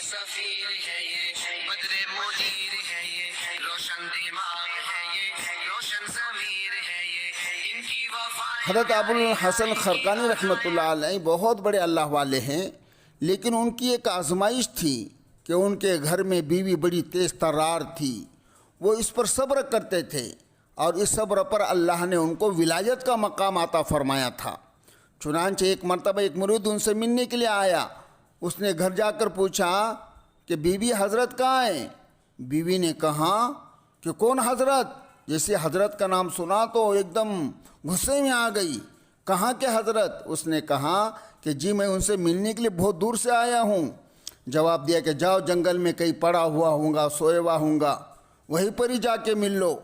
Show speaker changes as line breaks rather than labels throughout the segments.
سفیر ہے یہ، بدر منیر ہے یہ، روشن دماغ ہے یہ، روشن ضمیر ہے یہ، ان کی وفا۔
حضرت ابو الحسن خرقانی رحمۃ اللہ علیہ بہت بڑے اللہ والے ہیں، لیکن ان کی ایک آزمائش تھی کہ ان کے گھر میں بیوی بڑی تیز ترار تھی۔ وہ اس پر صبر کرتے تھے اور اس صبر پر اللہ نے ان کو ولایت کا مقام عطا فرمایا تھا۔ چنانچہ ایک مرتبہ ایک مرید ان سے ملنے کے لیے آیا۔ اس نے گھر جا کر پوچھا کہ بیوی حضرت کہاں ہیں؟ بیوی نے کہا کہ کون حضرت؟ جیسے حضرت کا نام سنا تو ایک دم غصے میں آ گئی۔ کہاں کے حضرت؟ اس نے کہا کہ جی میں ان سے ملنے کے لیے بہت دور سے آیا ہوں۔ جواب دیا کہ جاؤ جنگل میں کہیں پڑا ہوا ہوں گا، سوئے ہوا ہوں گا، وہیں پر ہی جا کے مل لو۔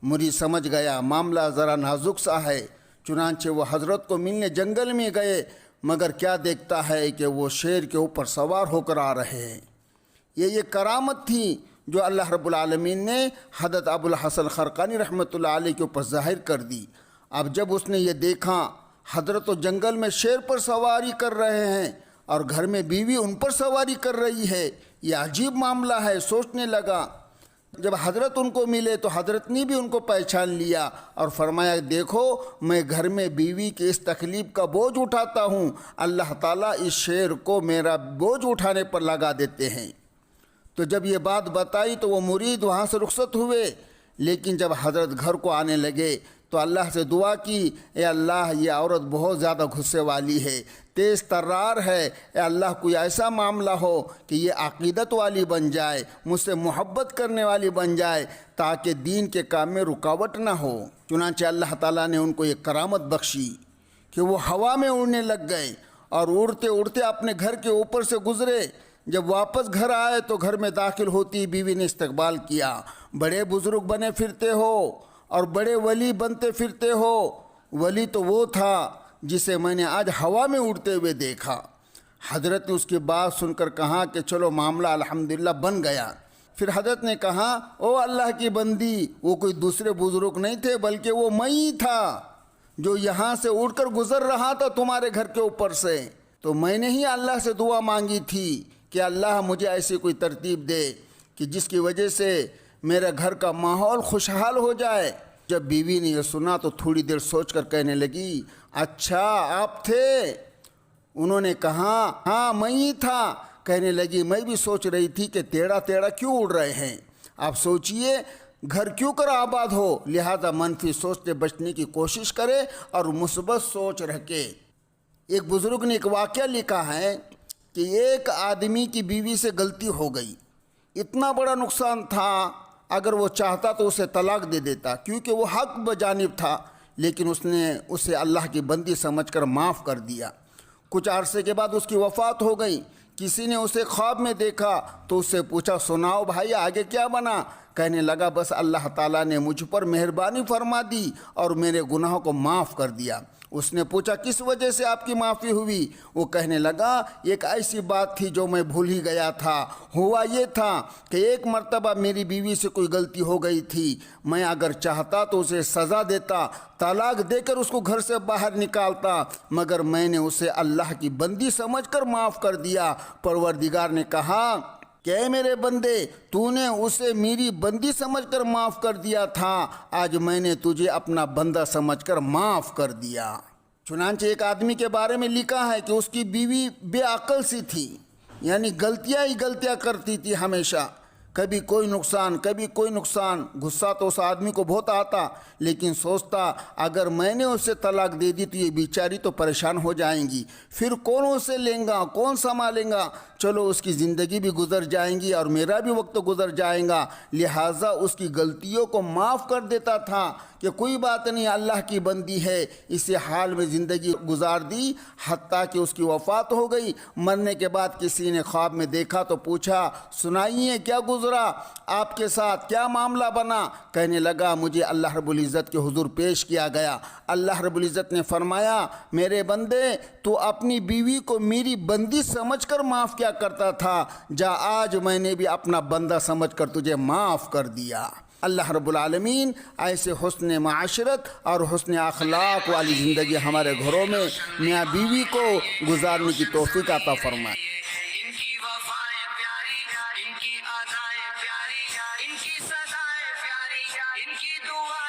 مرید سمجھ گیا معاملہ ذرا نازک سا ہے، چنانچہ وہ حضرت کو ملنے جنگل میں گئے، مگر کیا دیکھتا ہے کہ وہ شیر کے اوپر سوار ہو کر آ رہے ہیں۔ یہ کرامت تھی جو اللہ رب العالمین نے حضرت ابو الحسن خرقانی رحمۃ اللہ علیہ کے اوپر ظاہر کر دی۔ اب جب اس نے یہ دیکھا حضرت و جنگل میں شیر پر سواری کر رہے ہیں اور گھر میں بیوی ان پر سواری کر رہی ہے، یہ عجیب معاملہ ہے، سوچنے لگا۔ جب حضرت ان کو ملے تو حضرت نے بھی ان کو پہچان لیا اور فرمایا دیکھو میں گھر میں بیوی کے اس تکلیف کا بوجھ اٹھاتا ہوں، اللہ تعالیٰ اس شیر کو میرا بوجھ اٹھانے پر لگا دیتے ہیں۔ تو جب یہ بات بتائی تو وہ مرید وہاں سے رخصت ہوئے، لیکن جب حضرت گھر کو آنے لگے تو اللہ سے دعا کی، اے اللہ یہ عورت بہت زیادہ غصے والی ہے، تیز ترار ہے، اے اللہ کوئی ایسا معاملہ ہو کہ یہ عقیدت والی بن جائے، مجھ سے محبت کرنے والی بن جائے، تاکہ دین کے کام میں رکاوٹ نہ ہو۔ چنانچہ اللہ تعالیٰ نے ان کو یہ کرامت بخشی کہ وہ ہوا میں اڑنے لگ گئے اور اڑتے اڑتے اپنے گھر کے اوپر سے گزرے۔ جب واپس گھر آئے تو گھر میں داخل ہوتی بیوی نے استقبال کیا، بڑے بزرگ بنے پھرتے ہو اور بڑے ولی بنتے پھرتے ہو۔ ولی تو وہ تھا جسے میں نے آج ہوا میں اڑتے ہوئے دیکھا۔ حضرت نے اس کی بات سن کر کہا کہ چلو معاملہ الحمدللہ بن گیا۔ پھر حضرت نے کہا او اللہ کی بندی، وہ کوئی دوسرے بزرگ نہیں تھے بلکہ وہ میں ہی تھا جو یہاں سے اڑ کر گزر رہا تھا تمہارے گھر کے اوپر سے۔ تو میں نے ہی اللہ سے دعا مانگی تھی کہ اللہ مجھے ایسی کوئی ترتیب دے کہ جس کی وجہ سے میرے گھر کا ماحول خوشحال ہو جائے۔ جب بیوی نے یہ سنا تو تھوڑی دیر سوچ کر کہنے لگی اچھا آپ تھے؟ انہوں نے کہا ہاں میں ہی تھا۔ کہنے لگی میں بھی سوچ رہی تھی کہ ٹیڑھا ٹیڑھا کیوں اڑ رہے ہیں، آپ سوچئے گھر کیوں کر آباد ہو، لہذا منفی سوچ سے بچنے کی کوشش کرے اور مثبت سوچ رکھے۔ ایک بزرگ نے ایک واقعہ لکھا ہے کہ ایک آدمی کی بیوی سے غلطی ہو گئی، اتنا بڑا نقصان تھا اگر وہ چاہتا تو اسے طلاق دے دیتا کیونکہ وہ حق بجانب تھا، لیکن اس نے اسے اللہ کی بندی سمجھ کر معاف کر دیا۔ کچھ عرصے کے بعد اس کی وفات ہو گئی۔ کسی نے اسے خواب میں دیکھا تو اس سے پوچھا سناؤ بھائی آگے کیا بنا؟ کہنے لگا بس اللہ تعالیٰ نے مجھ پر مہربانی فرما دی اور میرے گناہوں کو معاف کر دیا۔ اس نے پوچھا کس وجہ سے آپ کی معافی ہوئی؟ وہ کہنے لگا ایک ایسی بات تھی جو میں بھول ہی گیا تھا، ہوا یہ تھا کہ ایک مرتبہ میری بیوی سے کوئی غلطی ہو گئی تھی، میں اگر چاہتا تو اسے سزا دیتا، طلاق دے کر اس کو گھر سے باہر نکالتا، مگر میں نے اسے اللہ کی بندی سمجھ کر معاف کر دیا۔ پروردگار نے کہا کہ اے میرے بندے تو نے اسے میری بندی سمجھ کر معاف کر دیا تھا، آج میں نے تجھے اپنا بندہ سمجھ کر معاف کر دیا۔ چنانچہ ایک آدمی کے بارے میں لکھا ہے کہ اس کی بیوی بے عقل سی تھی، یعنی غلطیاں ہی غلطیاں کرتی تھی ہمیشہ، کبھی کوئی نقصان کبھی کوئی نقصان۔ غصہ تو اس آدمی کو بہت آتا، لیکن سوچتا اگر میں نے اسے طلاق دے دی تو یہ بیچاری تو پریشان ہو جائیں گی، پھر کون اسے لیں گا، کون سنبھالیں گا، چلو اس کی زندگی بھی گزر جائیں گی اور میرا بھی وقت گزر جائے گا، لہٰذا اس کی غلطیوں کو معاف کر دیتا تھا کہ کوئی بات نہیں اللہ کی بندی ہے، اسی حال میں زندگی گزار دی، حتیٰ کہ اس کی وفات ہو گئی۔ مرنے کے بعد کسی نے خواب میں دیکھا تو پوچھا سنائیے کیا گزرا آپ کے ساتھ، کیا معاملہ بنا؟ کہنے لگا مجھے اللہ رب العزت کے حضور پیش کیا گیا، اللہ رب العزت نے فرمایا میرے بندے تو اپنی بیوی کو میری بندی سمجھ کر معاف کیا کرتا تھا، جا آج میں نے بھی اپنا بندہ سمجھ کر تجھے معاف کر دیا۔ اللہ رب العالمین ایسے حسن معاشرت اور حسن اخلاق والی زندگی ہمارے گھروں میں میاں بیوی کو گزارنے کی توفیق عطا فرمائے۔
ان کی وفائیں پیاری ان کی ادائیں پیاری ان کی صدائیں پیاری ان کی دعا